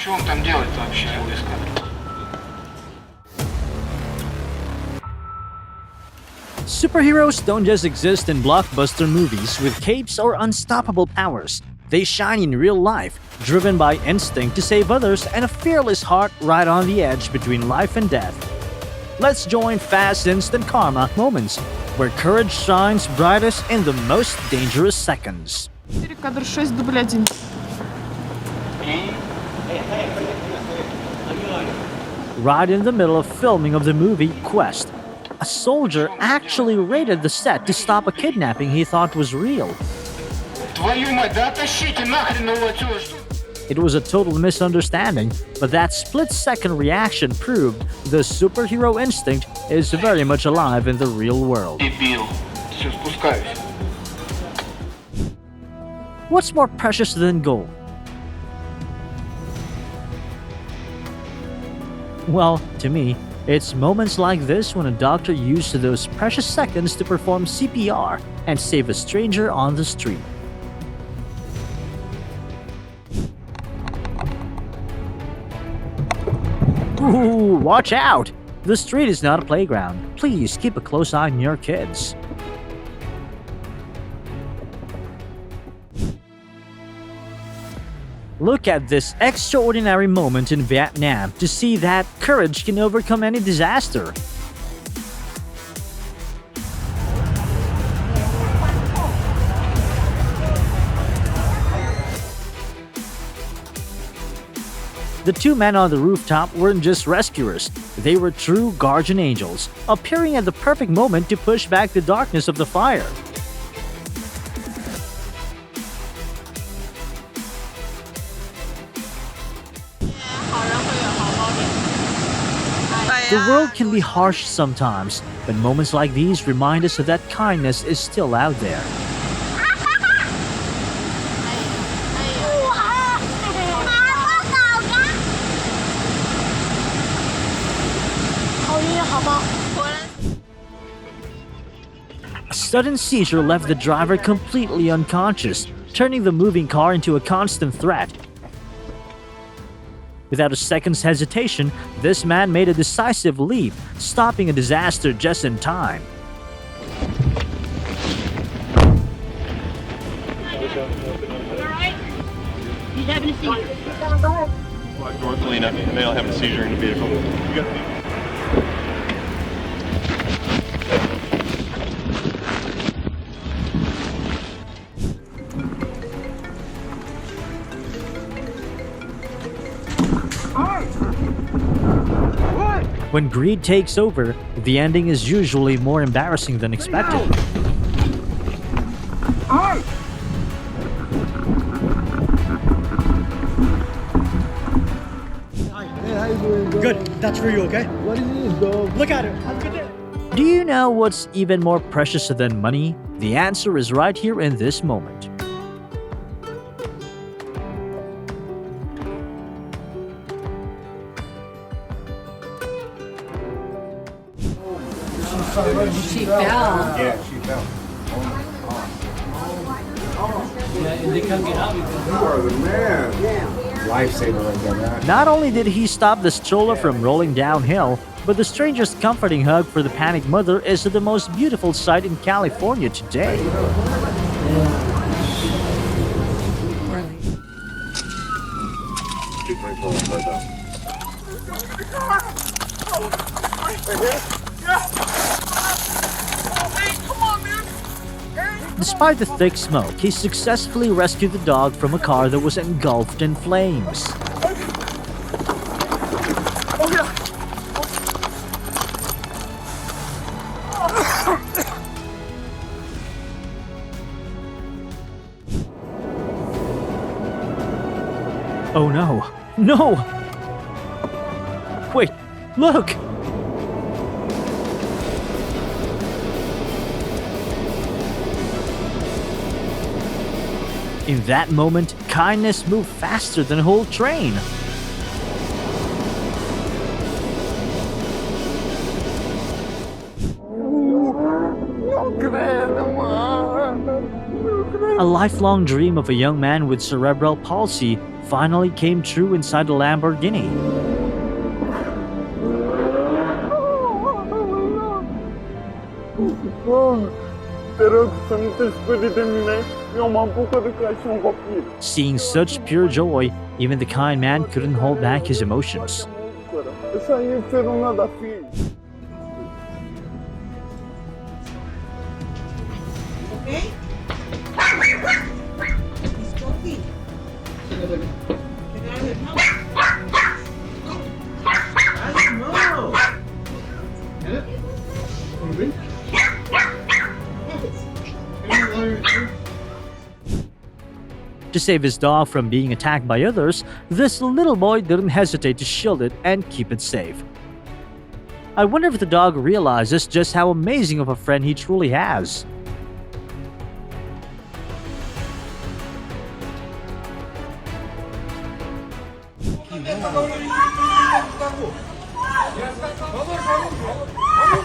Что он там делает вообще, войска? Superheroes don't just exist in blockbuster movies with capes or unstoppable powers. They shine in real life, driven by instinct to save others and a fearless heart right on the edge between life and death. Let's join fast instant karma moments, where courage shines brightest in the most dangerous seconds. Кадр 6, дубль 1. Right in the middle of filming of the movie Quest, a soldier actually raided the set to stop a kidnapping he thought was real. Твою мать, да тащите нахрен его отсюда! It was a total misunderstanding, but that split-second reaction proved the superhero instinct is very much alive in the real world. Дебил. Все, спускаюсь. What's more precious than gold? Well, to me, it's moments like this when a doctor used those precious seconds to perform CPR and save a stranger on the street. Ooh, watch out! The street is not a playground. Please keep a close eye on your kids. Look at this extraordinary moment in Vietnam to see that courage can overcome any disaster. The two men on the rooftop weren't just rescuers, they were true guardian angels, appearing at the perfect moment to push back the darkness of the fire. The world can be harsh sometimes, but moments like these remind us that kindness is still out there. A sudden seizure left the driver completely unconscious, turning the moving car into a constant threat. Without a second's hesitation, this man made a decisive leap, stopping a disaster just in time. He's having a seizure. Black door, Lena. Male having a seizure in the vehicle. You got the... When greed takes over, the ending is usually more embarrassing than expected. Good. That's for you, okay? What is this, dog? Look at it. Have a good day. Do you know what's even more precious than money? The answer is right here in this moment. She fell. Yeah, she fell. You are the man. Lifesaver right there, man. Not only did he stop the stroller from rolling downhill, but the stranger's comforting hug for the panicked mother is the most beautiful sight in California today. Despite the thick smoke, he successfully rescued the dog from a car that was engulfed in flames. Oh no! No! Wait, look! In that moment, kindness moved faster than a whole train. A lifelong dream of a young man with cerebral palsy finally came true inside the Lamborghini. Pero gusto mo pwede terminar. Yung mampu ko yung kopi. Seeing such pure joy, even the kind man couldn't hold back his emotions. Essa aí é nada, filho. To save his dog from being attacked by others, this little boy didn't hesitate to shield it and keep it safe. I wonder if the dog realizes just how amazing of a friend he truly has.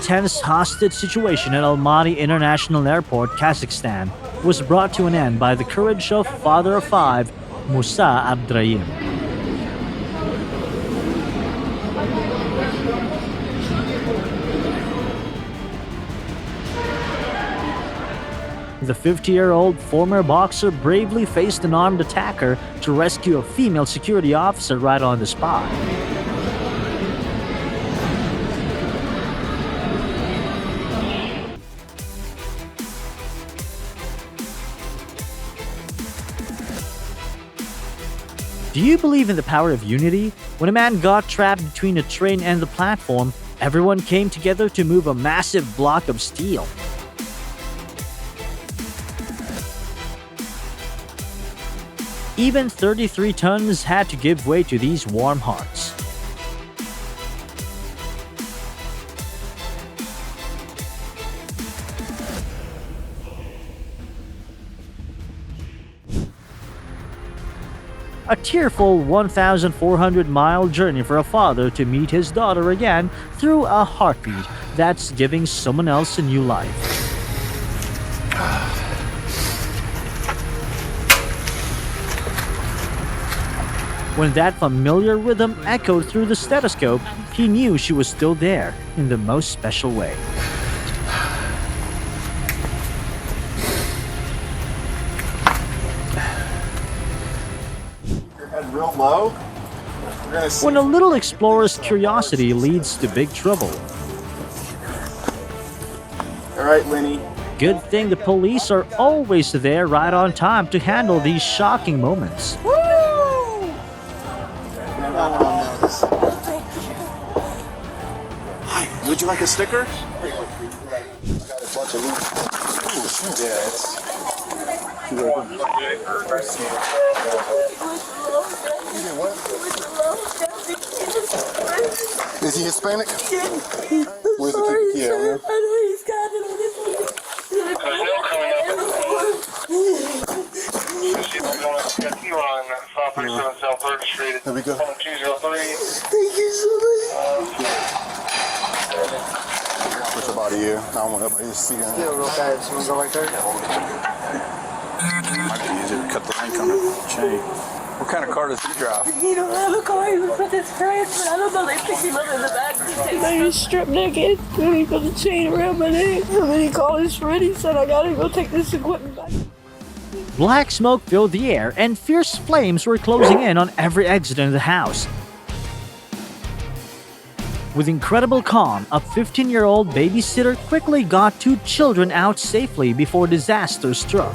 Tense hostage situation at Almaty International Airport, Kazakhstan, was brought to an end by the courage of father of five, Musa Abdrahim. The 50-year-old former boxer bravely faced an armed attacker to rescue a female security officer right on the spot. Do you believe in the power of unity? When a man got trapped between a train and the platform, everyone came together to move a massive block of steel. Even 33 tons had to give way to these warm hearts. A tearful 1,400-mile journey for a father to meet his daughter again through a heartbeat that's giving someone else a new life. When that familiar rhythm echoed through the stethoscope, he knew she was still there in the most special way. Real low. When a little explorer's curiosity leads to big trouble. All right, Lenny. Good thing the police are always there right on time to handle these shocking moments. Hi, would you like a sticker? I got a bunch of loot. Yeah, it's... Is he Hispanic? Where's the kid? Yeah, I know he's got it on his There we go. Thank you so much. Push the body here. I don't want everybody to see it. Yeah, real bad. Someone go right there. Might be easier to cut the link on the chain. What kind of car does he drive? He don't have a car. He was with his friends, but I don't know. They picked him up in the back. He was stripped naked. And he put the chain around my neck. And then he called his friend. He said, I gotta go take this equipment back. Black smoke filled the air, and fierce flames were closing in on every exit in the house. With incredible calm, a 15-year-old babysitter quickly got two children out safely before disaster struck.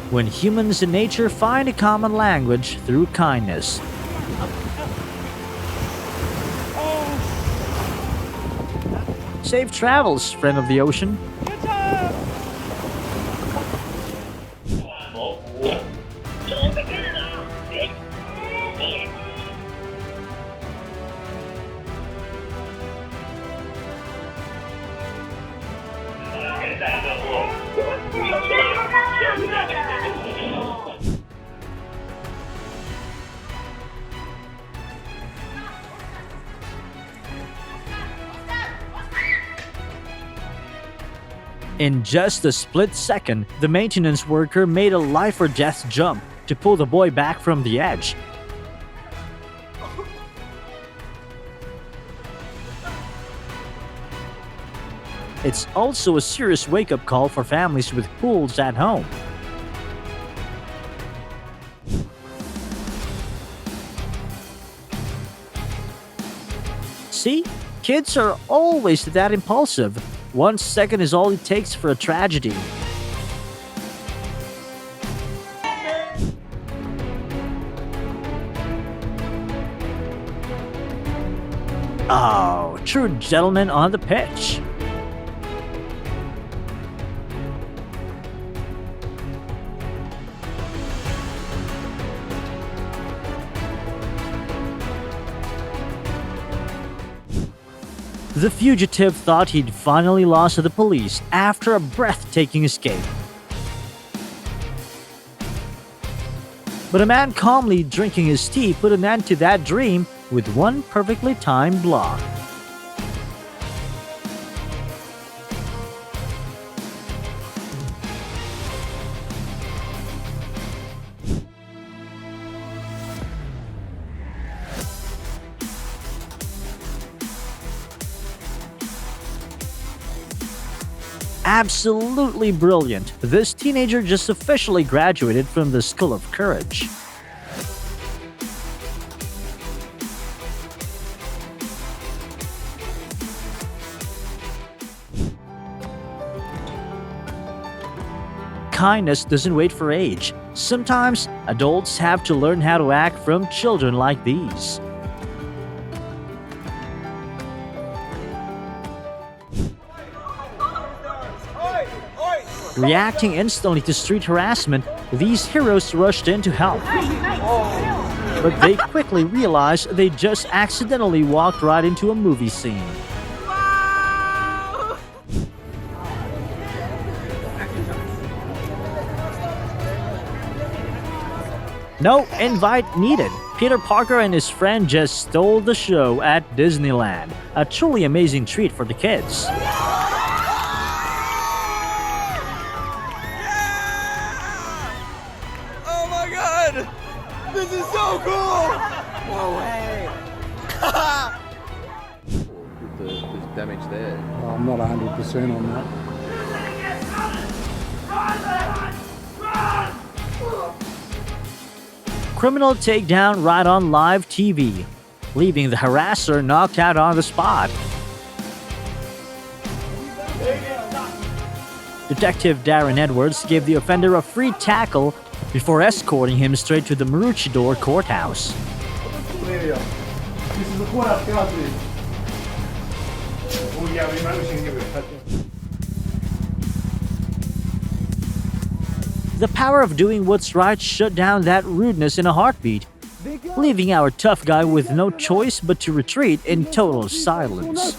When humans and nature find a common language through kindness. Safe travels, friend of the ocean. In just a split second, the maintenance worker made a life-or-death jump to pull the boy back from the edge. It's also a serious wake-up call for families with pools at home. See? Kids are always that impulsive. 1 second is all it takes for a tragedy. Oh, true gentleman on the pitch. The fugitive thought he'd finally lost to the police after a breathtaking escape. But a man calmly drinking his tea put an end to that dream with one perfectly timed block. Absolutely brilliant. This teenager just officially graduated from the School of Courage. Kindness doesn't wait for age. Sometimes adults have to learn how to act from children like these. Reacting instantly to street harassment, these heroes rushed in to help. But they quickly realized they just accidentally walked right into a movie scene. No invite needed. Peter Parker and his friend just stole the show at Disneyland. A truly amazing treat for the kids. This is so cool! No way! There's damage there. I'm not 100% on that. Criminal takedown right on live TV, leaving the harasser knocked out on the spot. Detective Darren Edwards gave the offender a free tackle before escorting him straight to the Maroochydore courthouse. The power of doing what's right shut down that rudeness in a heartbeat, leaving our tough guy with no choice but to retreat in total silence.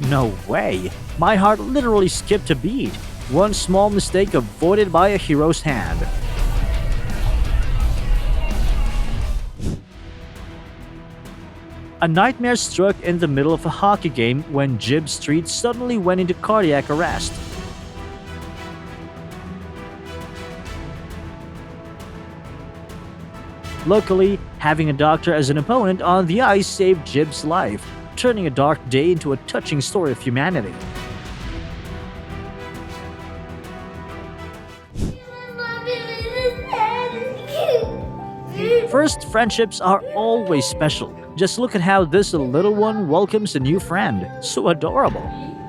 No way! My heart literally skipped a beat. One small mistake avoided by a hero's hand. A nightmare struck in the middle of a hockey game when Jib Street suddenly went into cardiac arrest. Luckily, having a doctor as an opponent on the ice saved Jib's life, turning a dark day into a touching story of humanity. First friendships are always special. Just look at how this little one welcomes a new friend. So adorable.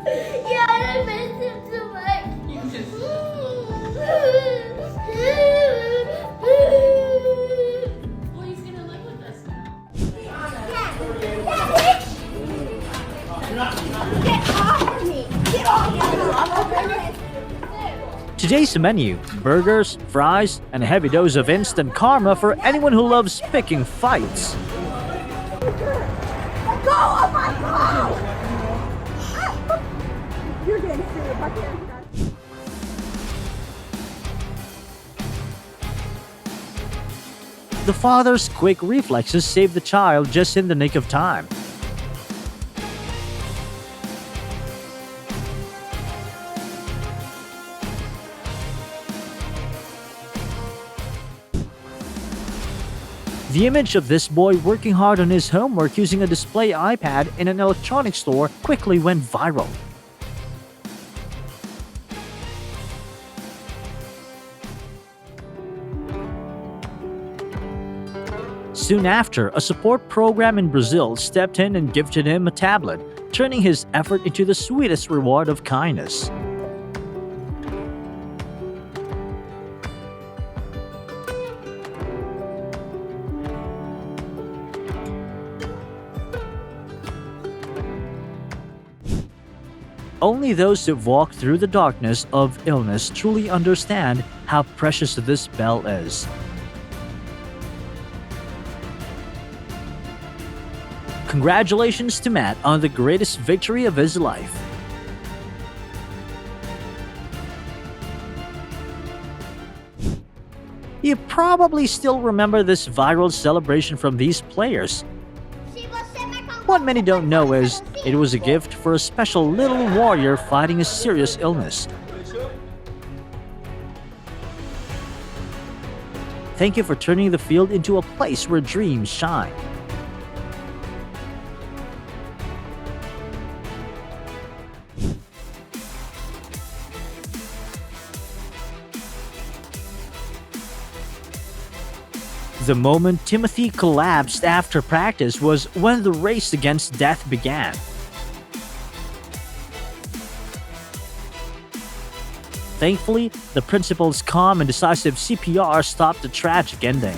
Yeah, I miss him so much. Well, he's gonna live with us now. Get off of me! Get off of me! Today's menu: burgers, fries, and a heavy dose of instant karma for anyone who loves picking fights. The father's quick reflexes saved the child just in the nick of time. The image of this boy working hard on his homework using a display iPad in an electronics store quickly went viral. Soon after, a support program in Brazil stepped in and gifted him a tablet, turning his effort into the sweetest reward of kindness. Only those who've walked through the darkness of illness truly understand how precious this bell is. Congratulations to Matt on the greatest victory of his life. You probably still remember this viral celebration from these players. What many don't know is, it was a gift for a special little warrior fighting a serious illness. Thank you for turning the field into a place where dreams shine. The moment Timothy collapsed after practice was when the race against death began. Thankfully, the principal's calm and decisive CPR stopped the tragic ending.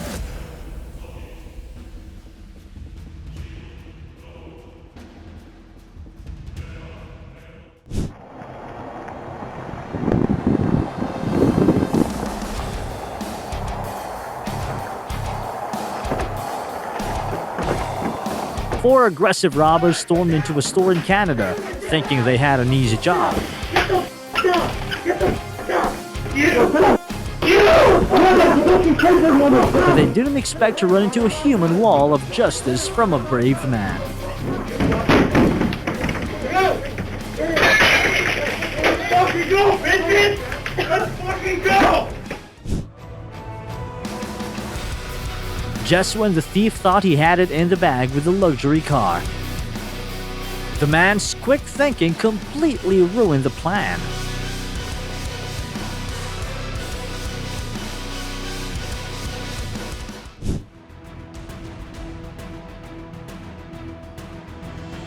Four aggressive robbers stormed into a store in Canada, thinking they had an easy job. But they didn't expect to run into a human wall of justice from a brave man. Fucking go, bitches! Let's fucking go! Just when the thief thought he had it in the bag with the luxury car, the man's quick thinking completely ruined the plan.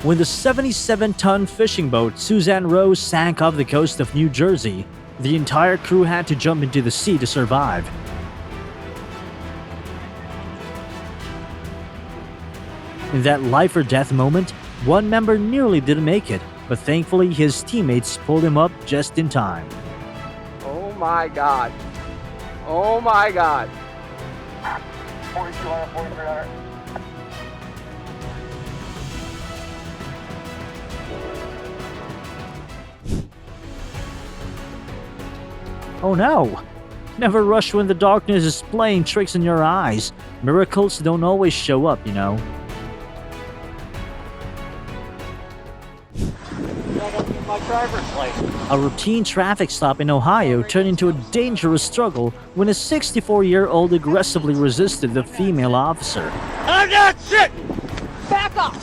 When the 77-ton fishing boat Suzanne Rose sank off the coast of New Jersey, the entire crew had to jump into the sea to survive. In that life-or-death moment, one member nearly didn't make it, but thankfully his teammates pulled him up just in time. Oh my god. Oh my god. 4200, 4300. Oh no! Never rush when the darkness is playing tricks in your eyes. Miracles don't always show up, you know. A routine traffic stop in Ohio turned into a dangerous struggle when a 64-year-old aggressively resisted the female officer. I got shit! Back off!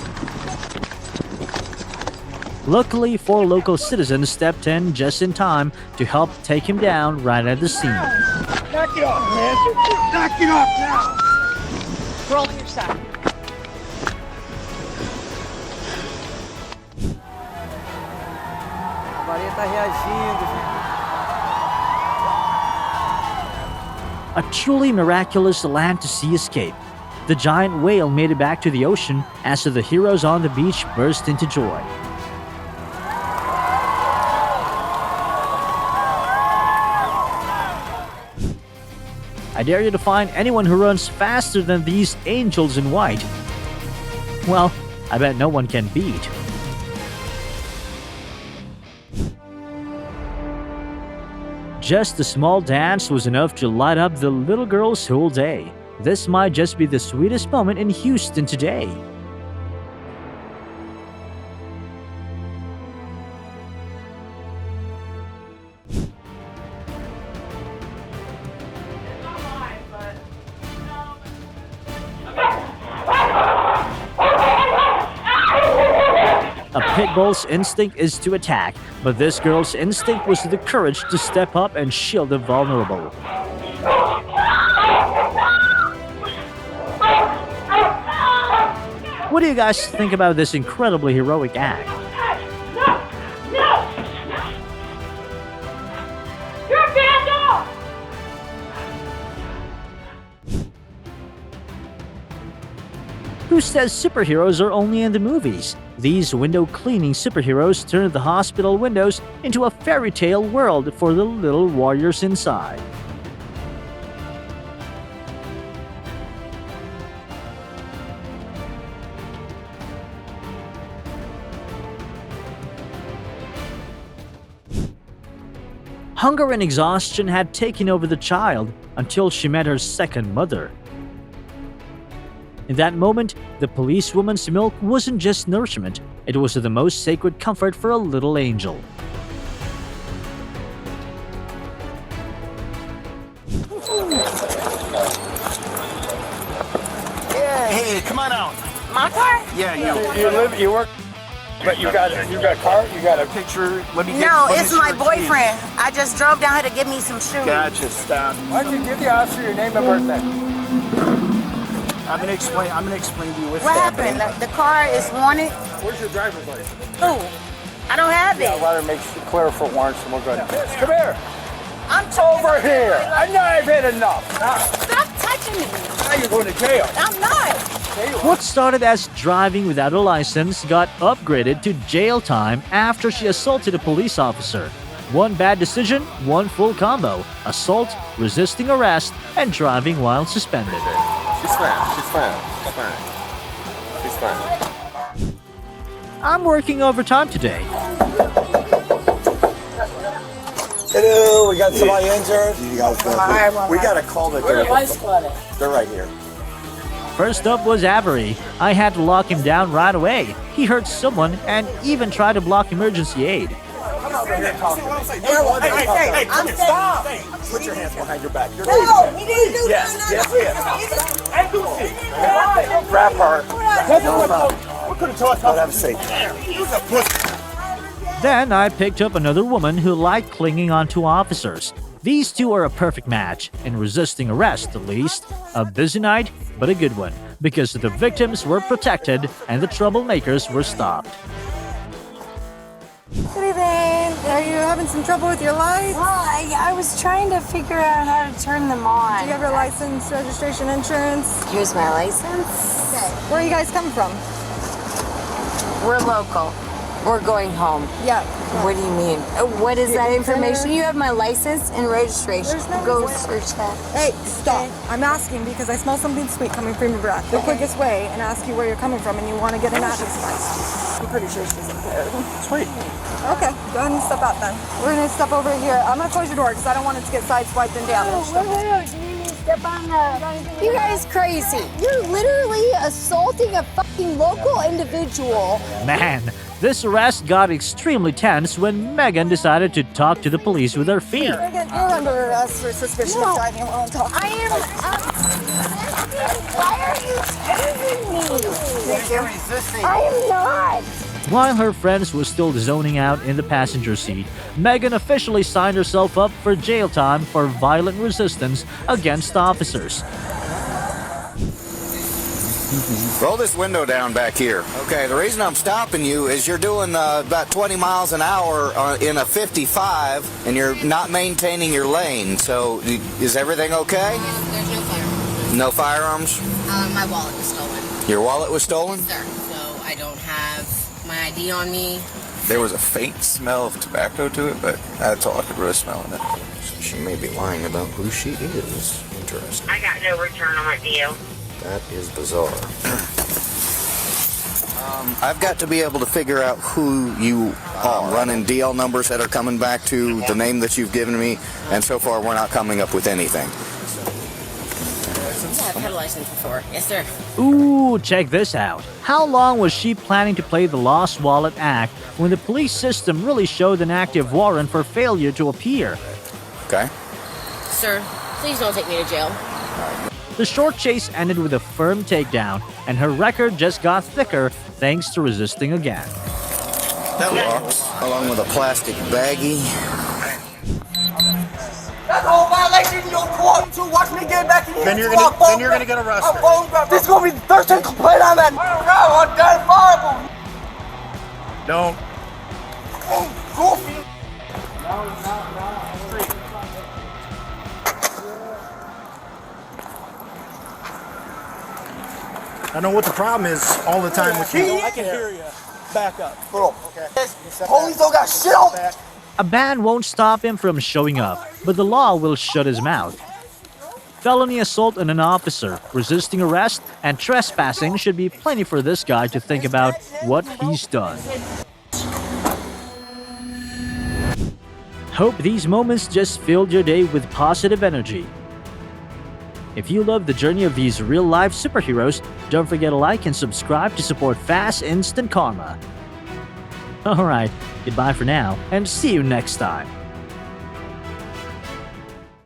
Luckily, 4 local citizens stepped in just in time to help take him down right at the scene. Knock it off, man! Knock it off now! Roll on your side. A truly miraculous land-to-sea escape. The giant whale made it back to the ocean as the heroes on the beach burst into joy. I dare you to find anyone who runs faster than these angels in white. Well, I bet no one can beat. Just a small dance was enough to light up the little girl's whole day. This might just be the sweetest moment in Houston today. A pit bull's instinct is to attack, but this girl's instinct was the courage to step up and shield the vulnerable. What do you guys think about this incredibly heroic act? Who says superheroes are only in the movies? These window-cleaning superheroes turn the hospital windows into a fairy tale world for the little warriors inside. Hunger and exhaustion had taken over the child until she met her second mother. In that moment, the policewoman's milk wasn't just nourishment, it was the most sacred comfort for a little angel. Yeah, hey, come on out. My car? Yeah, You work, but you got a car, you got a picture. Let me get. No, let me it's see my your boyfriend. I just drove down here to get me some shoes. Gotcha, stop. Why don't you give the officer your name and birthday? I'm gonna explain to you what's What happened? The car is wanted. Where's your driver's license? Who? I don't have it. I'd rather make it clear for warrants and we'll go ahead. Come here. I'm Over here. I know I've had enough. Stop touching me. Now you're going to jail. I'm not. What started as driving without a license got upgraded to jail time after she assaulted a police officer. One bad decision, one full combo: assault, resisting arrest, and driving while suspended. She's fine. She's fine. She's fine. She's fine. I'm working overtime today. Hello, we got somebody injured. You guys we got a call that they're right here. First up was Avery. I had to lock him down right away. He hurt someone and even tried to block emergency aid. Hey, I'm stop! Put your hands behind your back. You're No, you didn't do yes. Grab her. We could have taught how to have safety. Then I picked up another woman who liked clinging onto officers. These two are a perfect match, in resisting arrest at least. A busy night, but a good one, because the victims were protected and the troublemakers were stopped. Good evening. Are you having some trouble with your lights? Well, I was trying to figure out how to turn them on. Do you have your license, registration, insurance? Here's my license. Okay. Where are you guys coming from? We're local. We're going home. Yeah. What do you mean? What is that information? You have my license and registration. There's no Go reason. search that. Hey, stop. I'm asking because I smell something sweet coming from your breath. The quickest way and ask you where you're coming from and you want to get an address spice. I'm pretty sure she's impaired. Sweet. Okay, go ahead and step out then. We're going to step over here. I'm going to close your door because I don't want it to get sideswiped and damaged. You guys crazy. You're literally assaulting a fucking local individual. Man, this arrest got extremely tense when Megan decided to talk to the police with her feet. You're under arrest for suspicion of driving while talking. I am. Why are you scaring me? I am not. While her friends were still zoning out in the passenger seat, Megan officially signed herself up for jail time for violent resistance against officers. Roll this window down back here. Okay, the reason I'm stopping you is you're doing about 20 miles an hour in a 55, and you're not maintaining your lane. So, is everything okay? There's no firearms. No firearms? My wallet was stolen. Your wallet was stolen? Sir, so I don't have my ID on me. There was a faint smell of tobacco to it, but that's all I could really smell in it. So she may be lying about who she is. Interesting. I got no return on my deal. That is bizarre. I've got to be able to figure out who you are. Running DL numbers that are coming back to the name that you've given me, and so far we're not coming up with anything. Yeah, I've had a license before. Yes, sir. Ooh, check this out. How long was she planning to play the lost wallet act when the police system really showed an active warrant for failure to appear? Okay. Sir, please don't take me to jail. The short chase ended with a firm takedown, and her record just got thicker thanks to resisting again. Box, along with a plastic baggie. That's a whole violation in your court. To watch me get back in here. Then you're gonna get arrested. This is gonna be the 13th complaint on that. I'm done fireable. Don't. Goofy. I know what the problem is all the time with you. I can hear you. Back up. Hold on. Okay. Police don't got shit on. A ban won't stop him from showing up, but the law will shut his mouth. Felony assault on an officer, resisting arrest, and trespassing should be plenty for this guy to think about what he's done. Hope these moments just filled your day with positive energy. If you love the journey of these real-life superheroes, don't forget to like and subscribe to support fast, instant karma. Alright, goodbye for now, and see you next time.